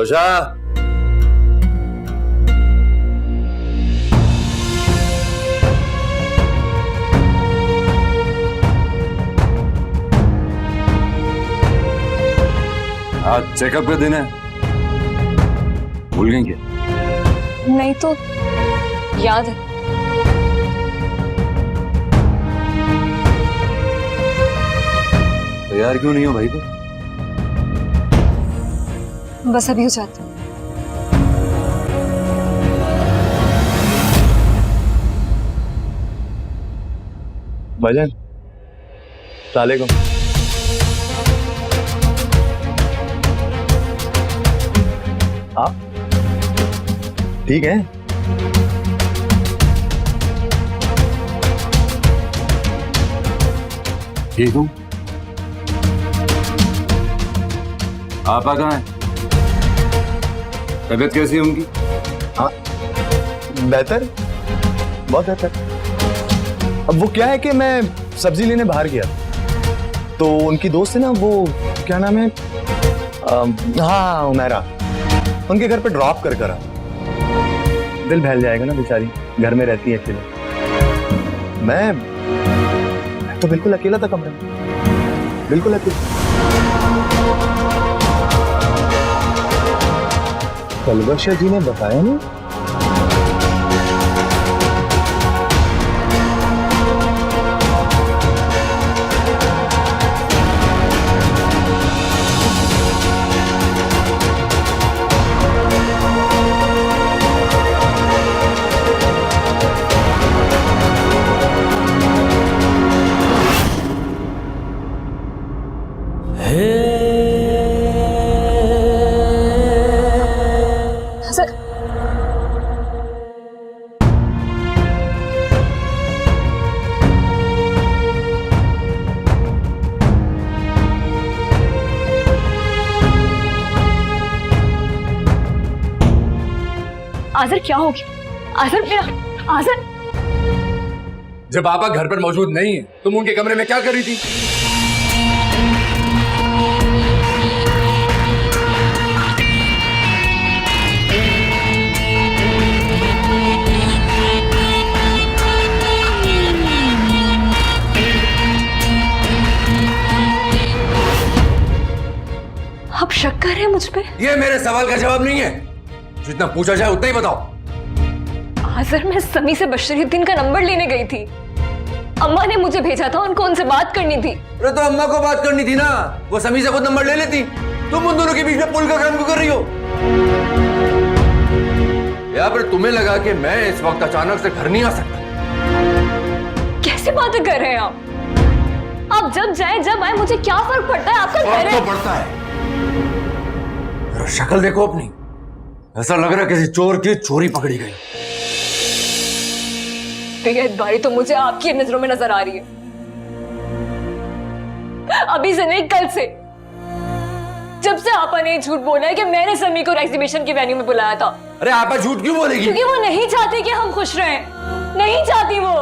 जोशा, आज चेकअप का दिन है, भूल गई क्या? नहीं तो याद है। तैयार क्यों नहीं हो भाई? को बस अभी हो जाती हूँ। भजन, सलाम। हाँ ठीक है। ठीक हूँ। आपा कहाँ है? तबीयत कैसी है उनकी? हाँ बेहतर, बहुत बेहतर। अब वो क्या है कि मैं सब्जी लेने बाहर गया तो उनकी दोस्त है ना, वो क्या नाम है, हाँ उमेरा, उनके घर पे ड्रॉप कर करा। दिल बहल जाएगा ना, बेचारी घर में रहती है अकेले। मैं तो बिल्कुल अकेला था कमरे में, बिल्कुल अकेला। कलबशा जी ने बताया नहीं? आज़र क्या हो गया? आज़र मेरा आज़र। जब आपा घर पर मौजूद नहीं है, तुम उनके कमरे में क्या कर रही थी? आप शक कर रहे हैं मुझ पे? ये मेरे सवाल का जवाब नहीं है। जितना पूछा जाए उतना ही बताओ। आज़र, मैं समी से बशरुद्दीन का नंबर लेने गई थी। अम्मा ने मुझे भेजा था, उनको उनसे बात करनी थी। अरे तो अम्मा को बात करनी थी ना, वो समी से खुद नंबर ले लेती। तुम उन दोनों के बीच में पुल का काम क्यों कर रही हो? या फिर तुम्हें लगा कि मैं इस वक्त अचानक से घर नहीं आ सकता? कैसे बातें कर रहे हैं आप जब जाए जब आए मुझे क्या फर्क पड़ता है? आपका घर है। तो पड़ता है। मेरा शक्ल देखो अपनी, ऐसा लग रहा है किसी चोर की चोरी पकड़ी गई। बेहद बारी तो मुझे आपकी नजरों में नजर आ रही है। अभी से नहीं, कल से। जब से आपा ने झूठ बोला है कि मैंने समी को एग्जीबिशन की वेन्यू में बुलाया था। अरे आपा झूठ क्यों बोलेगी? क्योंकि वो नहीं चाहती कि हम खुश रहें। नहीं चाहती वो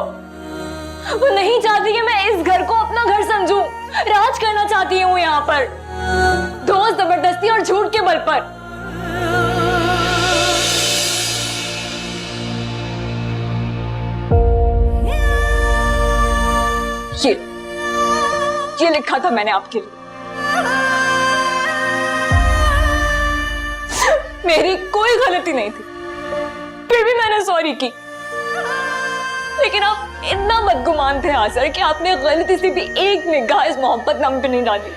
नहीं चाहती कि मैं इस घर को अपना घर समझूं। राज करना चाहती हूँ यहाँ पर, दोस्त जबरदस्ती और झूठ के बल पर। ये लिखा था मैंने आपके लिए। मेरी कोई गलती नहीं थी, फिर भी मैंने सॉरी की। लेकिन आप इतना बदगुमान थे आज़र कि आपने गलती से भी एक निगाह इस मोहब्बत नाम पे नहीं डाली।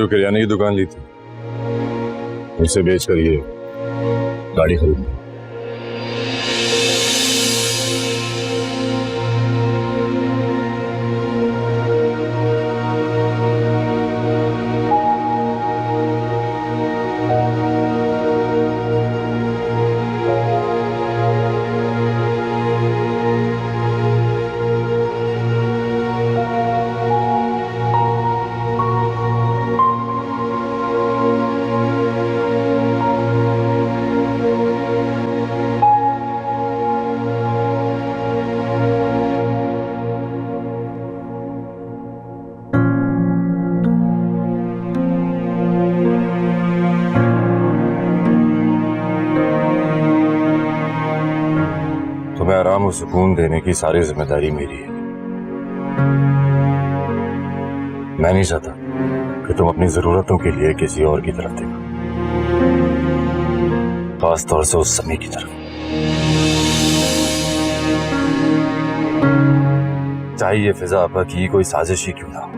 जो किराने की दुकान ली थी उसे बेच कर ये गाड़ी खरीदी। तुम्हें आराम और सुकून देने की सारी जिम्मेदारी मेरी है। मैं नहीं चाहता कि तुम अपनी जरूरतों के लिए किसी और की तरफ देखो, खास तौर से उस समय की तरफ। चाहे ये फिजा आपा की कोई साजिश ही क्यों ना हो।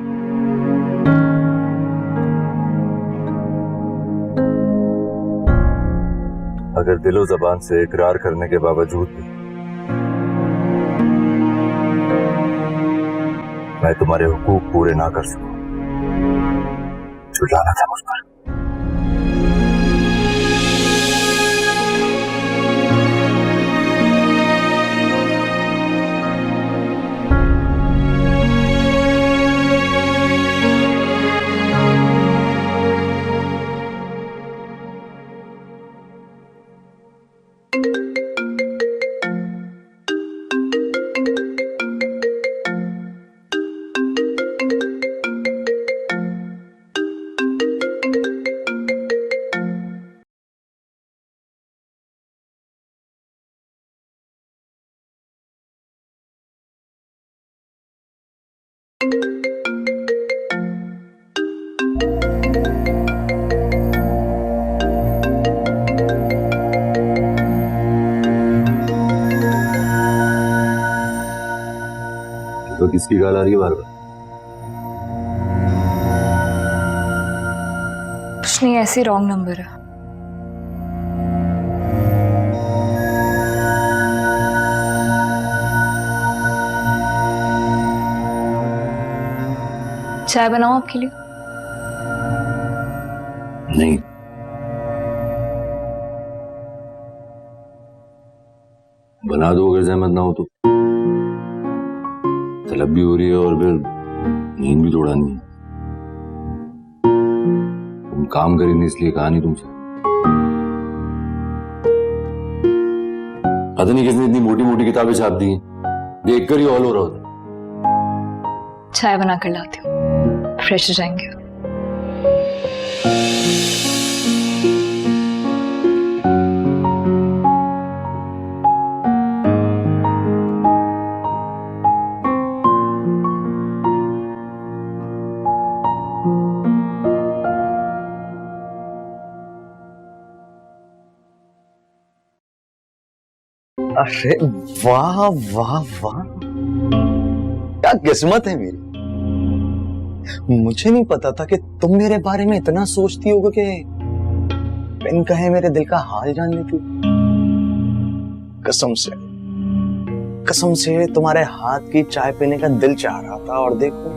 अगर दिलो जबान से इकरार करने के बावजूद भी मैं तुम्हारे हुकूक पूरे ना कर सकूं, छुटाना था मुझ पर। तो किसकी गाल आ रही है बार बार? कुछ नहीं, ऐसे रॉन्ग नंबर है। चाय बनाऊं आपके लिए? नहीं, बना दो अगर जहमत ना हो तो। तलब भी हो रही है और फिर नींद भी तोड़ानी है। तुम काम करी नहीं इसलिए कहा नहीं तुमसे। पता नहीं किसने इतनी मोटी मोटी किताबें छाप दी हैं, देख कर ही ऑल हो रहा होता। चाय बना कर लाती हूँ, फ्रेश हो जाएंगे। अरे वाह वाह वाह, क्या किस्मत है मेरी। मुझे नहीं पता था कि तुम मेरे बारे में इतना सोचती होगी कि बिन कहे मेरे दिल का हाल जान लेती। कसम से तुम्हारे हाथ की चाय पीने का दिल चाह रहा था, और देखो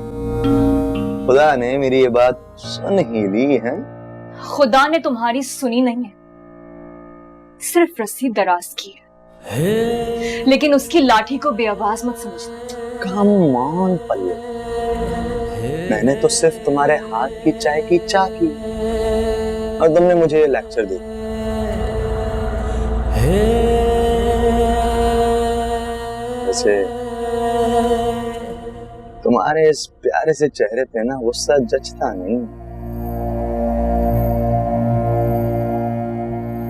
खुदा ने मेरी ये बात सुन ही ली है। खुदा ने तुम्हारी सुनी नहीं है, सिर्फ रस्सी दराज की है, लेकिन उसकी लाठी को बेआवाज मत समझना। कम ऑन पल्ले, मैंने तो सिर्फ तुम्हारे हाथ की चाय की चाह की और तुमने मुझे लेक्चर दी। वैसे तुम्हारे इस प्यारे से चेहरे पे ना गुस्सा जचता नहीं।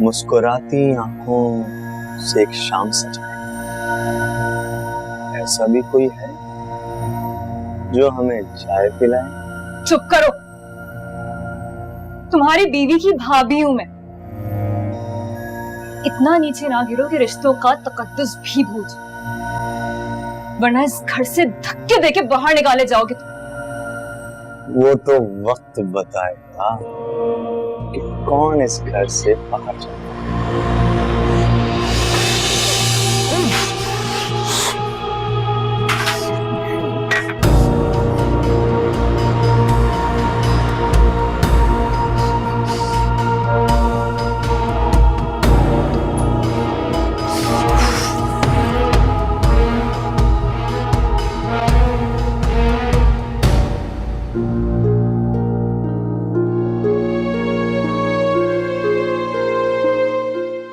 मुस्कुराती आंखों से एक शाम सजाए, ऐसा भी कोई है जो हमें चाय पिलाए? चुप करो, तुम्हारी बीवी की भाभी हूं मैं। इतना नीचे ना गिरो कि रिश्तों का तकद्दुस भी भूल जाओ, वरना इस घर से धक्के देके बाहर निकाले जाओगे तुम। वो तो वक्त बताएगा कि कौन इस घर से बाहर जाए।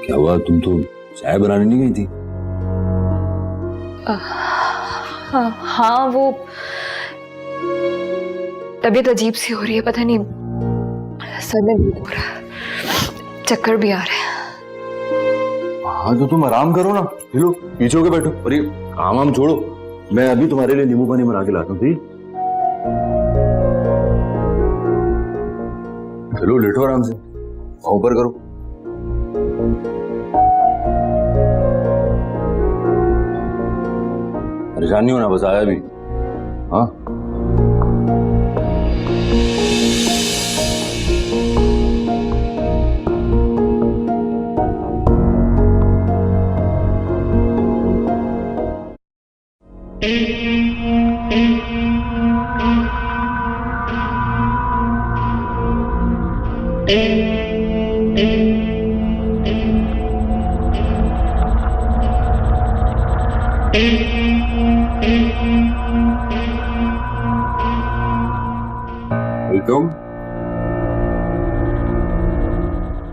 क्या हुआ, तुम तो चाय बनाने नहीं गई थी? हाँ, वो तबीयत अजीब सी हो रही है, पता नहीं सर में दर्द हो रहा है, चक्कर भी आ रहे हैं। हाँ तो तुम आराम करो ना, लो पीछे होके बैठो और ये काम वाम छोड़ो, मैं अभी तुम्हारे लिए नींबू पानी बना के लाता हूँ। ठीक, चलो लेटो आराम से, पाँव ऊपर करो। परेशान नहीं होना, बस आया भी। हाँ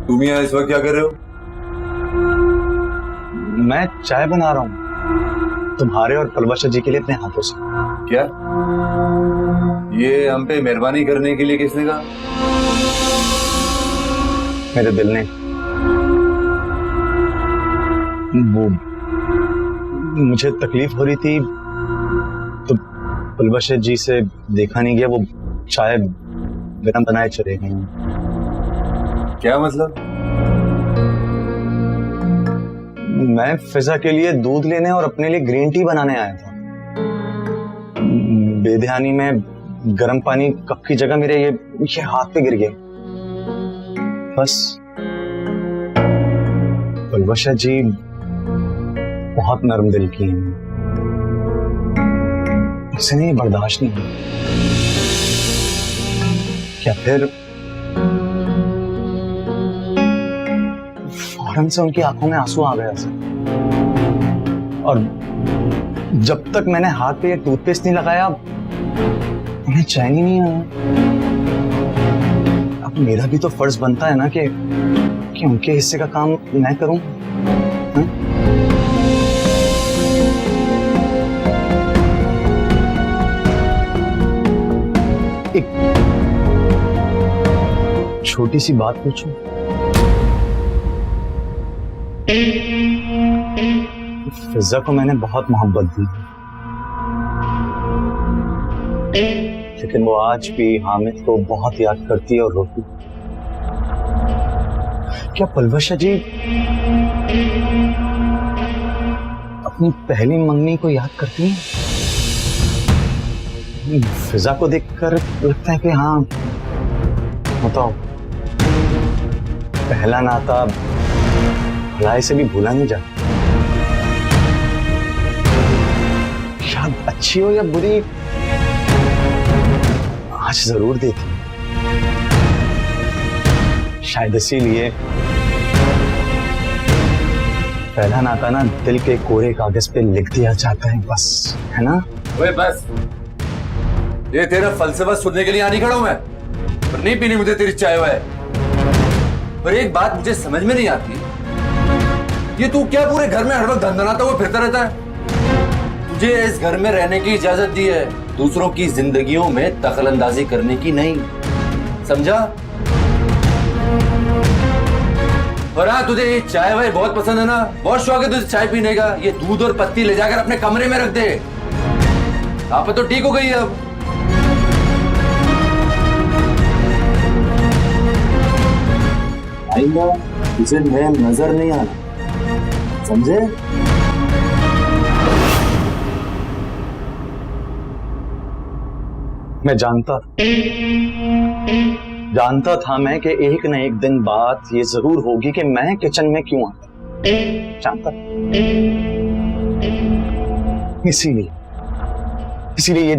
तुम यहाँ इस वक्त क्या कर रहे हो? मैं चाय बना रहा हूँ तुम्हारे और पलवशा जी के लिए अपने हाथों से। क्या ये हम पे मेहरबानी करने के लिए किसने कहा? मेरे दिल ने। वो मुझे तकलीफ हो रही थी तो पलवशा जी से देखा नहीं गया, वो चाय गरम बनाए चले गए। क्या मतलब? मैं फिजा के लिए दूध लेने और अपने लिए ग्रीन टी बनाने आया था। बेध्यानी में गर्म पानी कप की जगह मेरे ये हाथ पे गिर गया। बस पलवशा जी बहुत नरम दिल की हैं, उसे नहीं बर्दाश्त नहीं हुआ। क्या फिर फौरन से उनकी आंखों में आंसू आ गया सर, और जब तक मैंने हाथ पे ये टूथपेस्ट नहीं लगाया उन्हें चैन ही नहीं आया। अब मेरा भी तो फर्ज बनता है ना कि उनके हिस्से का काम मैं करूं। एक छोटी सी बात पूछूं? फिजा को मैंने बहुत मोहब्बत दी, लेकिन वो आज भी हामिद को बहुत याद करती है और रोती। क्या पलवशा जी अपनी पहली मंगनी को याद करती हैं? फिजा को देखकर लगता है कि हाँ, बताओ, पहला नाता भलाई से भी भूला नहीं जाता। शायद अच्छी हो या बुरी, आज जरूर देती। शायद इसीलिए पहला नाता ना दिल के कोरे कागज पे लिख दिया जाता है, बस, है ना? ओए बस, ये तेरा फलसफा सुनने के लिए आनी खड़ा हूं मैं, पर नहीं पीनी मुझे तेरी चाय वाय। पर एक बात मुझे समझ में नहीं आती, ये तू क्या पूरे घर में हर वक्त धंधनाता हुआ फिरता रहता है? तुझे इस घर में रहने की इजाजत दी है, दूसरों की जिंदगियों में दखलंदाजी करने की नहीं, समझा? और हाँ, तुझे ये चाय वाय बहुत पसंद है ना, बहुत शौक है तुझे चाय पीने का। ये दूध और पत्ती ले जाकर अपने कमरे में रख दे। आप तो ठीक हो गई है अब। आइंदा तुझे मैं नजर नहीं आना, समझे? मैं जानता था मैं कि एक न एक दिन बात ये जरूर होगी कि मैं किचन में क्यों आता, जानता। इसीलिए ये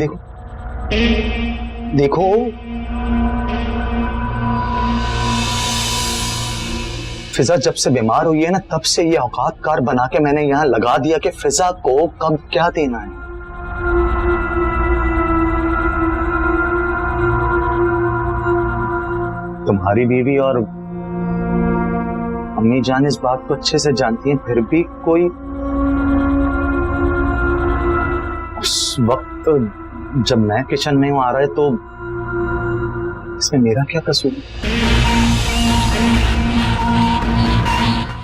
देखो फिजा जब से बीमार हुई है ना, तब से ये औकात कार बना के मैंने यहां लगा दिया कि फिजा को कब क्या देना है। तुम्हारी बीवी और अम्मी जान इस बात को अच्छे से जानती हैं, फिर भी कोई उस वक्त जब मैं किचन में आ रहा है तो इसमें मेरा क्या कसूर है?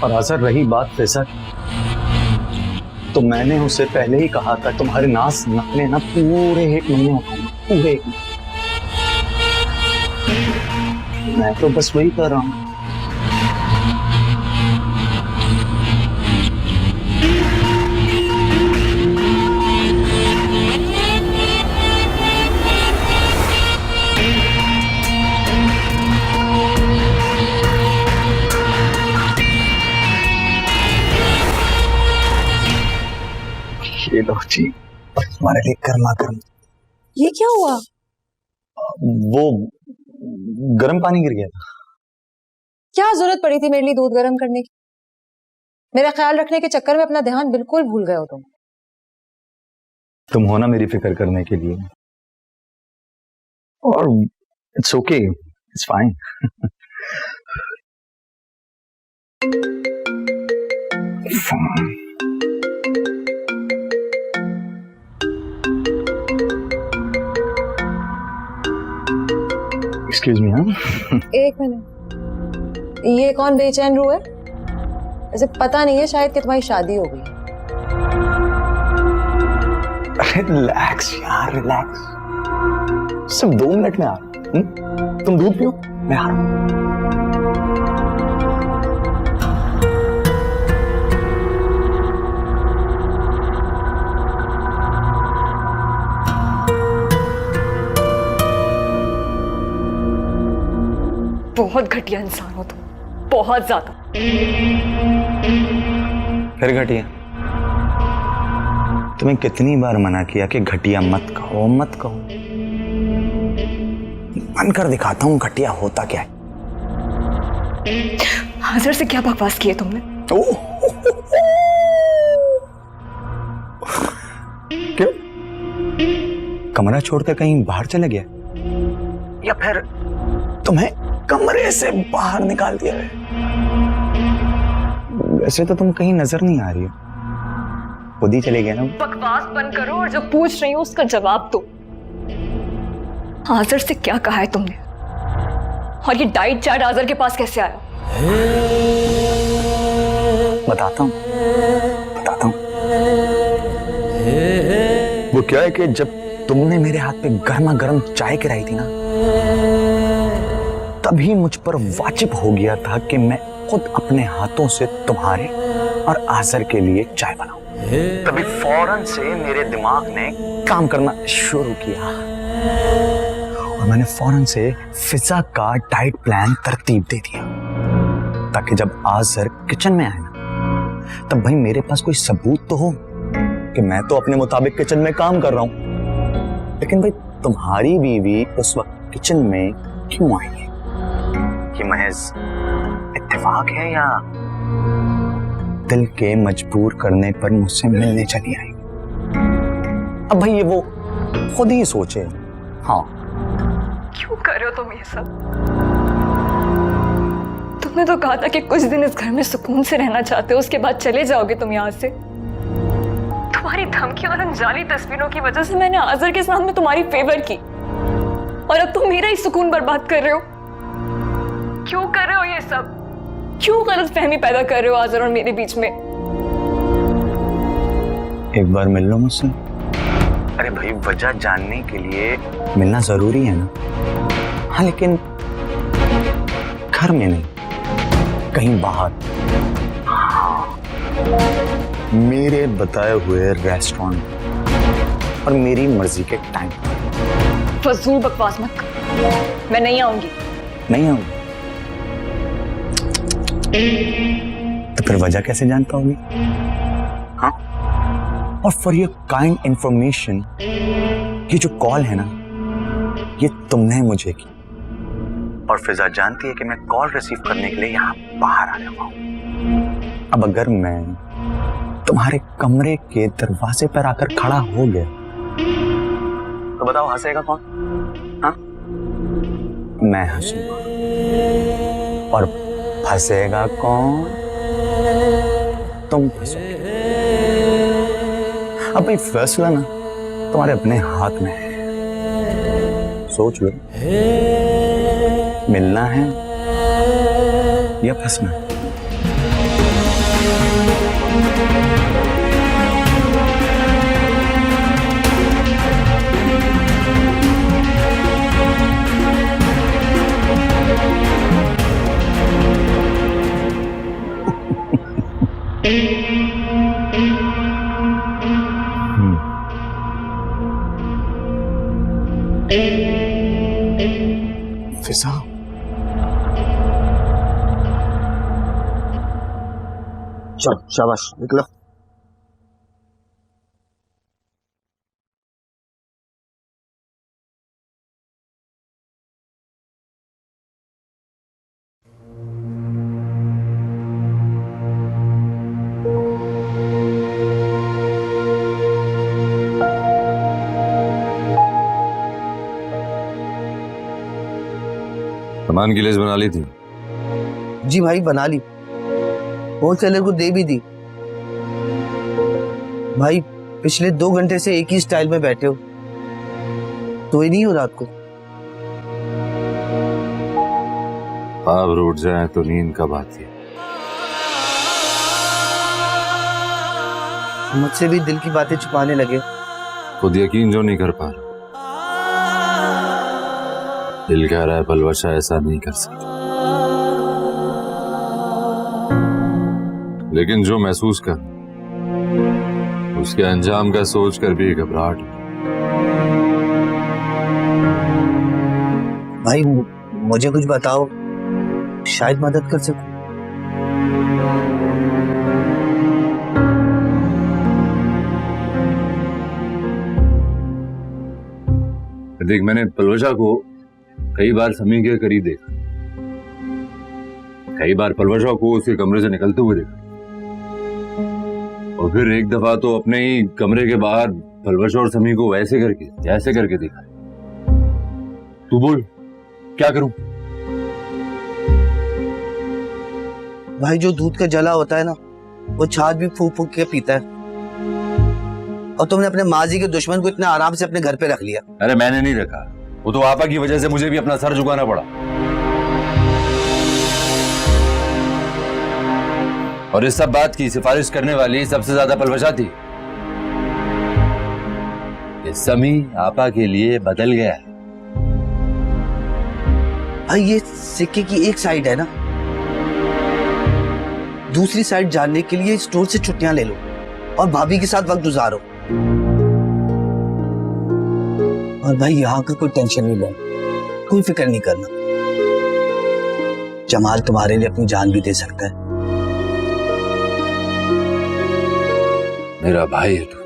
और अगर रही बात फिजा की, तो मैंने उसे पहले ही कहा था तुम्हारे नाज नखरे ना पूरे 1 महीने उठाऊंगा, पूरे 1 महीने। मैं तो बस वही कर रहा हूं। ये लो जी, तुम्हारे लिए गर्मा गर्म। ये क्या हुआ? वो गर्म पानी गिर गया था। क्या जरूरत पड़ी थी मेरे लिए दूध गर्म करने की? मेरा ख्याल रखने के चक्कर में अपना ध्यान बिल्कुल भूल गए हो तुम हो ना मेरी फिक्र करने के लिए, और it's okay, it's fine. Excuse me. हाँ, एक मिनट, ये कौन बेचैन रू है? ऐसे पता नहीं है शायद कि तुम्हारी शादी हो गई। रिलैक्स यार, रिलैक्स, सिर्फ 2 मिनट में आ रहा हूं। तुम दूध पियो, मैं आ रहा हूं। बहुत घटिया इंसान हो तुम, बहुत ज्यादा। फिर घटिया? तुम्हें कितनी बार मना किया कि घटिया मत कहो, मत कहो। मन कर दिखाता हूं घटिया होता क्या है। हाजिर से क्या बकवास की है तुमने? क्यों? कमरा छोड़कर कहीं बाहर चले गया, या फिर तुम्हें कमरे से बाहर निकाल दिया है? वैसे तो तुम कहीं नजर नहीं आ रही हो, खुद ही चले गए ना। बकवास बंद करो और जो पूछ रही हूँ उसका जवाब दो। हाजिर से क्या कहा है तुमने? और ये डाइट चार्ट हाजिर के पास कैसे आया? बताता हूँ। वो क्या है कि जब तुमने मेरे हाथ पे गर्मा गर्म चाय गिराई थी ना, तभी मुझ पर वाजिब हो गया था कि मैं खुद अपने हाथों से तुम्हारे और आज़र के लिए चाय बनाऊं। तभी फौरन से मेरे दिमाग ने काम करना शुरू किया और मैंने फौरन से फिजा का डाइट प्लान तरतीब दे दिया, ताकि जब आज़र किचन में आए ना, तब भाई मेरे पास कोई सबूत तो हो कि मैं तो अपने मुताबिक किचन में काम कर रहा हूं। लेकिन भाई तुम्हारी बीवी उस वक्त किचन में क्यों आई है? कि महज इत्तेफाक है या दिल के मजबूर करने पर मुझसे मिलने चली आई? अब भाई ये वो खुद ही सोचे। हाँ, क्यों कर रहे हो तुम ये सब? तुमने तो कहा था कि कुछ दिन इस घर में सुकून से रहना चाहते हो, उसके बाद चले जाओगे तुम यहाँ से। तुम्हारी धमकी और उन जाली तस्वीरों की वजह से मैंने आज़र के सामने तुम्हारी फेवर की, और अब तुम मेरा ही सुकून बर्बाद कर रहे हो। क्यों कर रहे हो ये सब? क्यों गलतफहमी पैदा कर रहे हो आज़र और मेरे बीच में? एक बार मिल लो मुझसे। अरे भाई, वजह जानने के लिए मिलना जरूरी है ना। हाँ, लेकिन घर में नहीं, कहीं बाहर। हाँ, मेरे बताए हुए रेस्टोरेंट और मेरी मर्जी के टाइम पर। फजूल बकवास मत कर, मैं नहीं आऊंगी। नहीं आऊंगी तो फिर वजह कैसे जान पाओगी? हाँ? और फॉर योर काइंड इंफॉर्मेशन, ये जो कॉल है ना, ये तुमने मुझे की, और फिजा जानती है कि मैं कॉल रिसीव करने के लिए यहाँ बाहर आया हुआ हूँ। अब अगर मैं तुम्हारे कमरे के दरवाजे पर आकर खड़ा हो गया तो बताओ हंसेगा कौन? हाँ? मैं हंसूंगा। और फंसेगा कौन? तुम फंसोगे। अब भाई फैसला ना तुम्हारे अपने हाथ में है। सोच लो, मिलना है या फंसना है। फिजा, चल शाबाश निकलो। सामान की लिस्ट बना ली थी? जी भाई बना ली, होलसेलर को दे भी दी। भाई पिछले 2 घंटे से एक ही स्टाइल में बैठे हो, तो ही नहीं हो रात को। आप रूठ जाए तो नींद कब आती है? मुझसे भी दिल की बातें छुपाने लगे। खुद यकीन जो नहीं कर पा रहा। दिल कह रहा है पलवशा ऐसा नहीं कर सकता, लेकिन जो महसूस कर उसके अंजाम का सोच कर भी घबराहट। भाई मुझे कुछ बताओ, शायद मदद कर सकूं। देख, मैंने पलवशा को कई बार समी के करीब देखा, कई बार पलवशा को उसके कमरे से निकलते हुए देखा, और फिर एक दफा तो अपने ही कमरे के बाहर पलवशा और समी को वैसे करके देखा। तू बोल क्या करूं? भाई जो दूध का जला होता है ना, वो छाछ भी फूक फूक के पीता है, और तुमने अपने माजी के दुश्मन को इतने आराम से अपने घर पे रख लिया। अरे मैंने नहीं रखा, वो तो आपा की वजह से मुझे भी अपना सर झुकाना पड़ा। और इस सब बात की सिफारिश करने वाली सबसे ज्यादा पलवशा थी। ये समी आपा के लिए बदल गया है। भाई ये सिक्के की एक साइड है ना, दूसरी साइड जानने के लिए स्टोर से छुट्टियां ले लो और भाभी के साथ वक्त गुजारो। और भाई यहाँ का कोई टेंशन नहीं लेना, कोई फिक्र नहीं करना। जमाल तुम्हारे लिए अपनी जान भी दे सकता है। मेरा भाई है तू।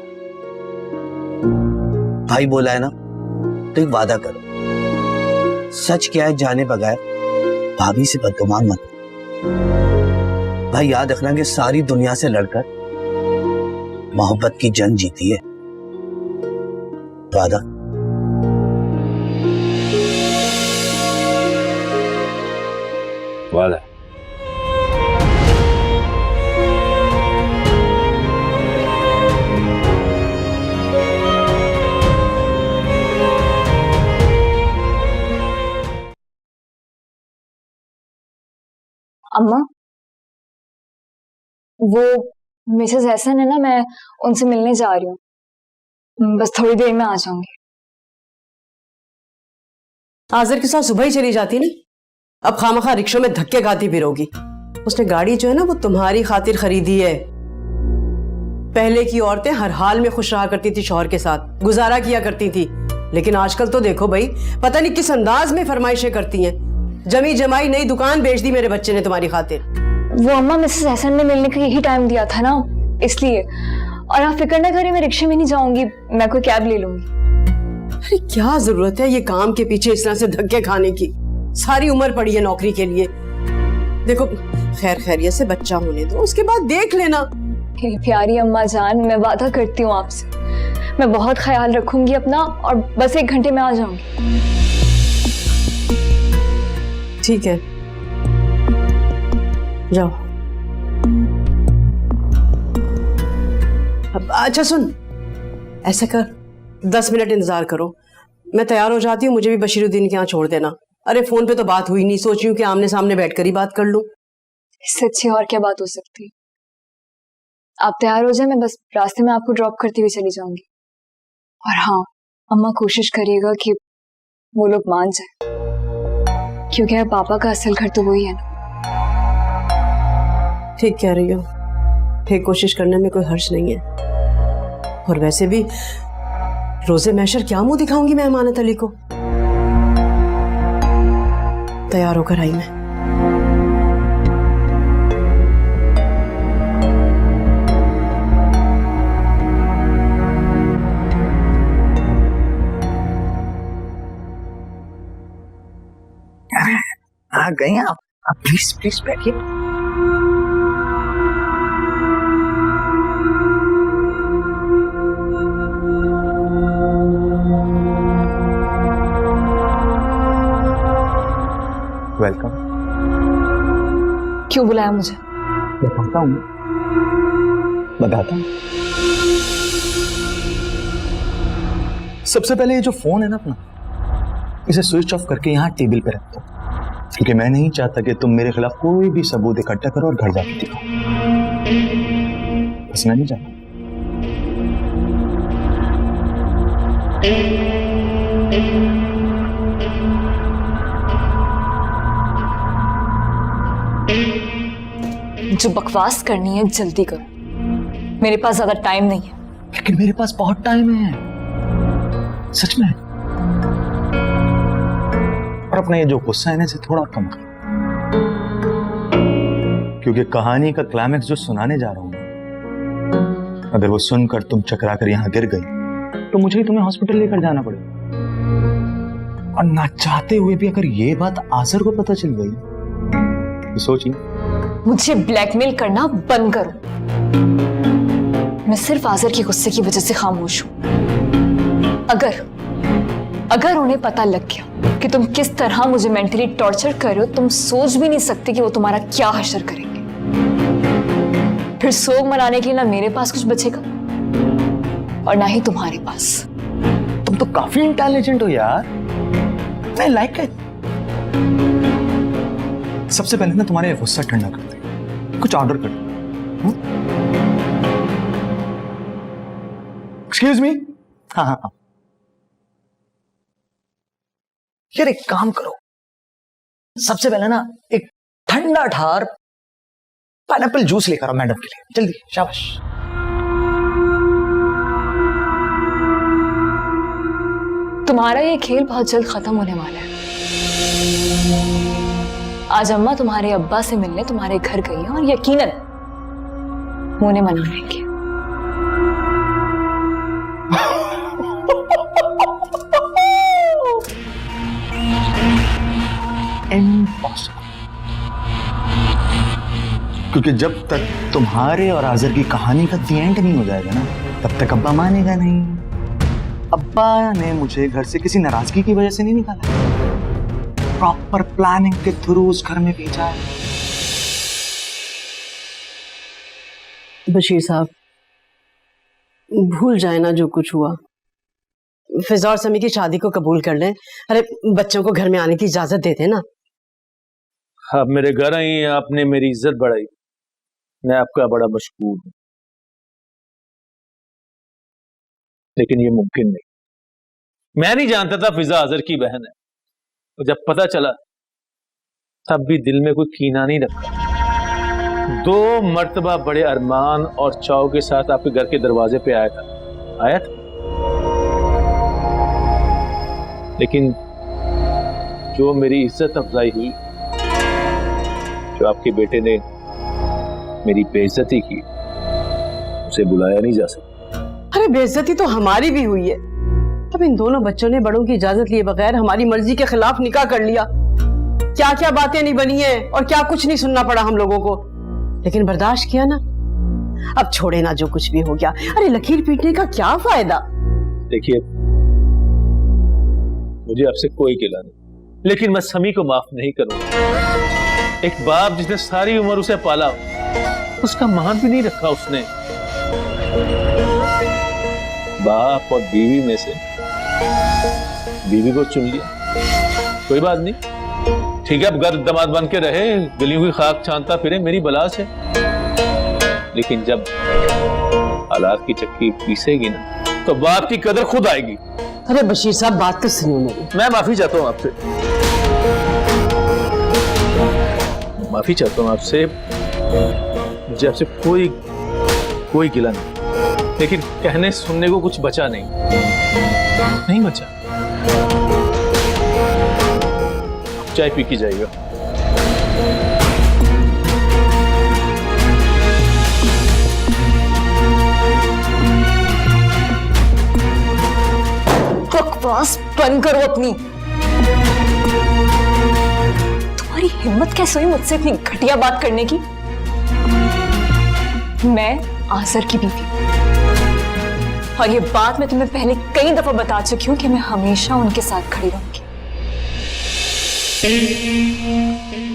भाई बोला है ना, तो एक वादा करो, सच क्या है जाने बगैर भाभी से बदगुमान मत। भाई याद रखना कि सारी दुनिया से लड़कर मोहब्बत की जंग जीती है। वादा? वादा। अम्मा, वो मिसेस एहसन है ना, मैं उनसे मिलने जा रही हूँ, बस थोड़ी देर में आ जाऊंगी। आज़र के साथ सुबह ही चली जाती ना, अब खामखा रिक्शों में धक्के खाती फिरोगी। उसने गाड़ी जो है ना वो तुम्हारी खातिर खरीदी है। पहले की औरतें हर हाल में खुश रहा करती थी, शौहर के साथ गुजारा किया करती थी, लेकिन आजकल तो देखो भाई, पता नहीं किस अंदाज में फरमाइशें करती हैं। जमी जमाई नई दुकान बेच दी मेरे बच्चे ने तुम्हारी खातिर। वो अम्मा मिसेस हसन ने मिलने का यही टाइम दिया था ना, इसलिए। और आप फिक्र ना करें, मैं रिक्शे में नहीं जाऊंगी, मैं कोई कैब ले लूंगी। अरे क्या जरूरत है ये काम के पीछे इस तरह से धक्के खाने की? सारी उम्र पड़ी है नौकरी के लिए। देखो खैर खैरियत से बच्चा होने दो, उसके बाद देख लेना। प्यारी अम्मा जान, मैं वादा करती हूँ आपसे, मैं बहुत ख्याल रखूंगी अपना, और बस 1 घंटे में आ जाऊंगी। ठीक है, जाओ। अब अच्छा सुन, ऐसा कर 10 मिनट इंतजार करो, मैं तैयार हो जाती हूँ, मुझे भी बशीरुद्दीन के यहाँ छोड़ देना। अरे फोन पे तो बात हुई नहीं, सोची हूँ कि आमने सामने बैठकर ही बात कर लूं। इससे अच्छी और क्या बात हो सकती है। आप तैयार हो जाए, मैं बस रास्ते में आपको ड्रॉप करती हुई चली जाऊंगी। और हाँ अम्मा, कोशिश करिएगा कि वो लोग मान जाए, क्योंकि पापा का असल घर तो वही है ना। ठीक कह रही हो, ठीक कोशिश करने में कोई हर्ष नहीं है। और वैसे भी रोजे मैशर क्या मुंह दिखाऊंगी मैं अमानत अली को। तैयार होकर आई मैं। आ गए आप प्लीज प्लीज बैठिए। वेलकम। क्यों बुलाया मुझे? बताता हूँ, बताता हूँ। सबसे पहले ये जो फोन है ना अपना, इसे स्विच ऑफ करके यहाँ टेबल पे रख दो, क्योंकि मैं नहीं चाहता कि तुम मेरे खिलाफ कोई भी सबूत इकट्ठा करो और घर जाके दिखाओ। बस मैं नहीं चाहता। जो बकवास करनी है जल्दी करो, मेरे पास ज्यादा टाइम नहीं है। लेकिन मेरे पास बहुत टाइम है, सच में। और अपना ये जो गुस्सा है ना, इसे थोड़ा कम करो, क्योंकि कहानी का क्लाइमेक्स जो सुनाने जा रहा हूं, अगर वो सुनकर तुम चकरा कर यहां गिर गई तो मुझे ही तुम्हें हॉस्पिटल लेकर जाना पड़ेगा। और ना चाहते हुए भी अगर ये बात आसर को पता चल गई तो सोचिए। मुझे ब्लैकमेल करना बंद करो। मैं सिर्फ आज़र के गुस्से की वजह से खामोश हूं। अगर उन्हें पता लग गया कि तुम किस तरह मुझे मेंटली टॉर्चर कर रहे हो, तुम सोच भी नहीं सकते कि वो तुम्हारा क्या हश्र करेंगे। फिर सोग मनाने के लिए ना मेरे पास कुछ बचेगा और ना ही तुम्हारे पास। तुम तो काफी इंटेलिजेंट हो यार, मैं लाइक इट। सबसे पहले ना तुम्हारे गुस्सा ठंडा करते हैं, कुछ ऑर्डर कर। Excuse me. हाँ हाँ, यार एक काम करो, सबसे पहले ना एक ठंडा ठार पाइनएप्पल जूस लेकर आओ मैडम के लिए, जल्दी। शाबाश। तुम्हारा ये खेल बहुत जल्द खत्म होने वाला है। आज अम्मा तुम्हारे अब्बा से मिलने तुम्हारे घर गई है और यकीनन वो उन्हें मनाएंगे। इम्पॉसिबल, क्योंकि जब तक तुम्हारे और आज़र की कहानी का दी एंड नहीं हो जाएगा ना, तब तक अब्बा मानेगा नहीं। अब्बा ने मुझे घर से किसी नाराजगी की वजह से नहीं निकाला, प्रॉपर प्लानिंग के थ्रू उस घर में भेजा है। बशीर साहब, भूल जाए ना जो कुछ हुआ। फिजा और समी की शादी को कबूल कर लें। अरे बच्चों को घर में आने की इजाजत दे देना। आप मेरे घर आई हैं, आपने मेरी इज्जत बढ़ाई, मैं आपका बड़ा मशकूर हूं, लेकिन ये मुमकिन नहीं। मैं नहीं जानता था फिजा आज़र की बहन है, तो जब पता चला तब भी दिल में कोई कीना नहीं रखा। 2 मर्तबा बड़े अरमान और चाव के साथ आपके घर के दरवाजे पे आया था। लेकिन जो मेरी इज्जत अफजाई हुई, जो आपके बेटे ने मेरी बेइज्जती की, उसे बुलाया नहीं जा सकता। अरे बेइज्जती तो हमारी भी हुई है। अब इन दोनों बच्चों ने बड़ों की इजाजत लिए बगैर हमारी मर्जी के खिलाफ निकाह कर लिया। क्या क्या बातें नहीं बनी है और क्या कुछ नहीं सुनना पड़ा हम लोगों को, लेकिन बर्दाश्त किया ना। अब छोड़े ना, जो कुछ भी हो गया। अरे लकीर पीटने का क्या फायदा। देखिए, मुझे आपसे कोई गिला नहीं, लेकिन मैं समी को माफ नहीं करूंगा। एक बाप जिसने सारी उम्र उसे पाला, उसका मान भी नहीं रखा उसने। बाप और बीवी में से बीवी को चुन लिया, कोई बात नहीं, ठीक है, अब घर दमाद बन के रहे, गली हुई खाक छानता फिरे, मेरी बला से। लेकिन जब हालात की चक्की पीसेगी ना, तो बाप की कदर खुद आएगी। अरे बशीर साहब, बात तो सुनिए मेरी। मैं माफी चाहता हूँ आपसे, माफी चाहता हूँ आपसे। मुझे आपसे कोई गिला नहीं, लेकिन कहने सुनने को कुछ बचा नहीं बचा। चाय पी के जाइएगा। बकवास बंद करो अपनी। तुम्हारी हिम्मत कैसे हुई मुझसे इतनी घटिया बात करने की? मैं आसर की बीवी हूं, और ये बात मैं तुम्हें पहले कई दफा बता चुकी हूं कि मैं हमेशा उनके साथ खड़ी रहूंगी।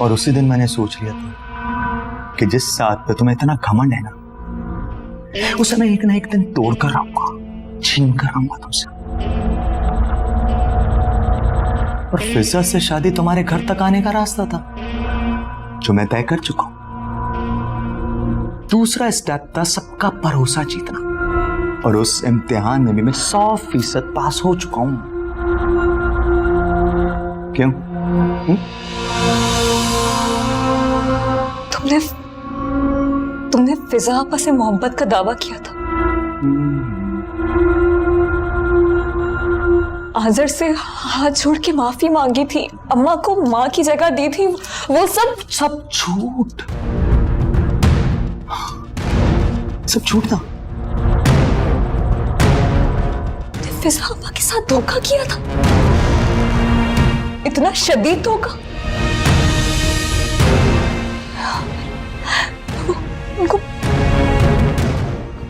और उसी दिन मैंने सोच लिया था कि जिस साथ पे तुम्हें इतना घमंड है ना, उसे मैं एक ना एक दिन तोड़ कर आऊंगा, छीन कर आऊंगा तुमसे। और फिजा से शादी तुम्हारे घर तक आने का रास्ता था, जो मैं तय कर चुका हूं। दूसरा स्टेप था सबका भरोसा जीतना, और उस इम्तिहान में भी मैं 100% पास हो चुका हूं। क्यों? तुमने फिजा आपा से मोहब्बत का दावा किया था, आजर से हाथ जोड़ के माफी मांगी थी, अम्मा को माँ की जगह दी थी, वो सब झूठ, सब झूठ था। फिजा आपा के साथ धोखा किया था, इतना शदीद धोखा। उनको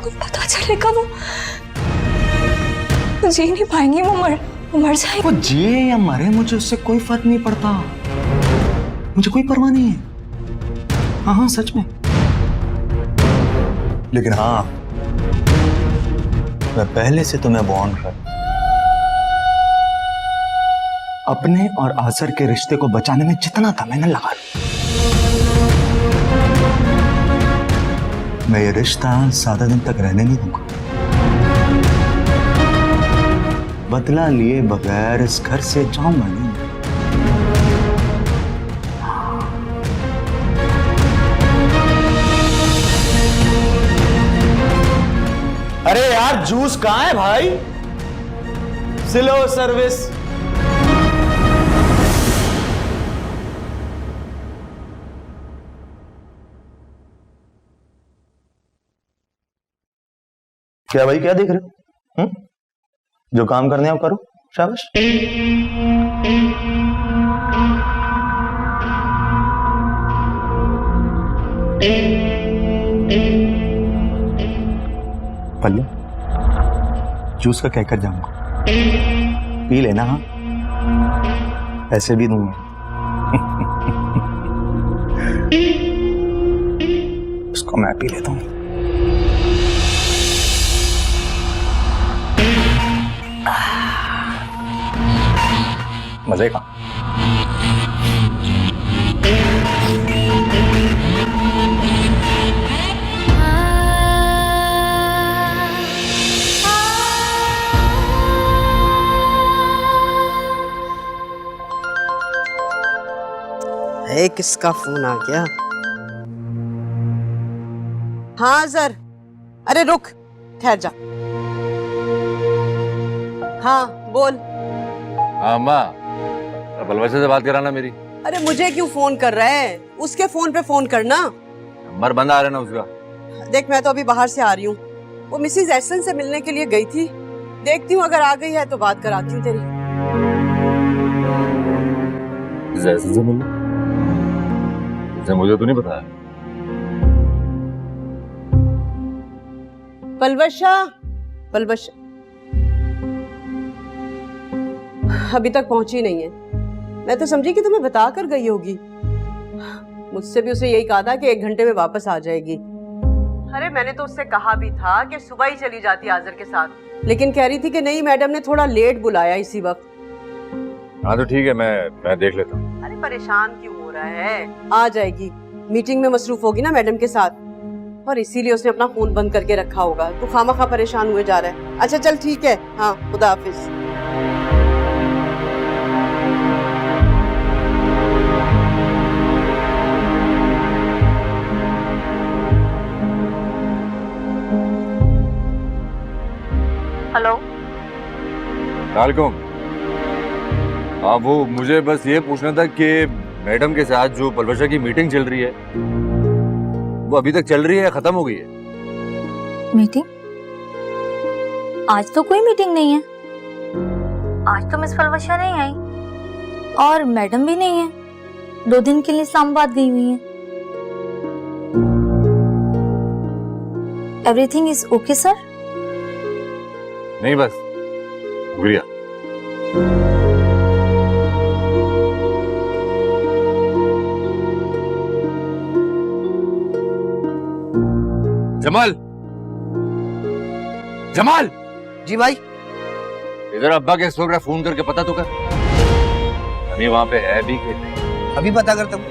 पता चलेगा, वो जी नहीं पाएंगे, वो मर जाएंगे। वो जिए या मरे, मुझे उससे कोई फर्क नहीं पड़ता, मुझे कोई परवाह नहीं है। हाँ सच में। लेकिन हाँ, मैं पहले से तुम्हें वार्न कर, अपने और आसर के रिश्ते को बचाने में जितना था मैंने लगा लिया। मैं ये रिश्ता ज्यादा दिन तक रहने नहीं दूंगा। बदला लिए बगैर इस घर से जाऊंगा नहीं। अरे यार, जूस कहां है भाई? Slow service. क्या भाई, क्या देख रहे हो? जो काम करने हैं वो करो, शाबाश। पल्लू, जूस का कहकर जाऊंगा, पी लेना। हाँ, ऐसे भी दूंगा। उसको मैं पी लेता हूं। मजे का। किसका फोन आ गया? हाँ जर, अरे रुक, ठहर जा। हाँ बोल। हाँ अम्मा, बलवैसे से बात कराना मेरी। अरे मुझे क्यों फोन कर रहा है, उसके फोन पे फोन करना। नंबर बंद आ रहा है ना उसका। देख मैं तो अभी बाहर से आ रही हूँ, वो मिसिज एसन से मिलने के लिए गई थी, देखती हूँ अगर आ गई है तो बात कराती हूँ तेरी। एसन से मिलने? इसे मुझे तो नहीं पता। पलवशा, पलवशा अभी तक पहुंची नहीं है। मैं तो समझी कि तुम्हें बता कर गई होगी। मुझसे भी उसे यही कहा था कि 1 घंटे में वापस आ जाएगी। अरे मैंने तो उससे कहा भी था कि सुबह ही चली जाती आजर के साथ, लेकिन कह रही थी कि नहीं मैडम ने थोड़ा लेट बुलाया इसी वक्त। हाँ तो ठीक है, मैं देख लेता हूँ। अरे परेशान क्यों हो रहा है, आ जाएगी। मीटिंग में मसरूफ होगी ना मैडम के साथ, और इसीलिए उसने अपना फोन बंद करके रखा होगा। तू खामखा परेशान हुए जा रहा है। अच्छा चल ठीक है, हाँ खुदा हाफिज। हेलो। वालेकुम। हाँ वो मुझे बस ये पूछना था कि मैडम के साथ जो पलवशा की मीटिंग चल रही है वो अभी तक चल रही है या खत्म हो गई है? मीटिंग? आज तो कोई मीटिंग नहीं है। आज तो मिस पलवशा नहीं आई और मैडम भी नहीं है। 2 दिन के लिए इस्लामाबाद गई हुई है। Everything is okay sir? नहीं बस, शुक्रिया। जमाल, जमाल जी भाई। इधर अब्बा के इस वक्त फोन करके पता तो कर, अभी वहां पे है भी कि नहीं। अभी पता करता हूँ।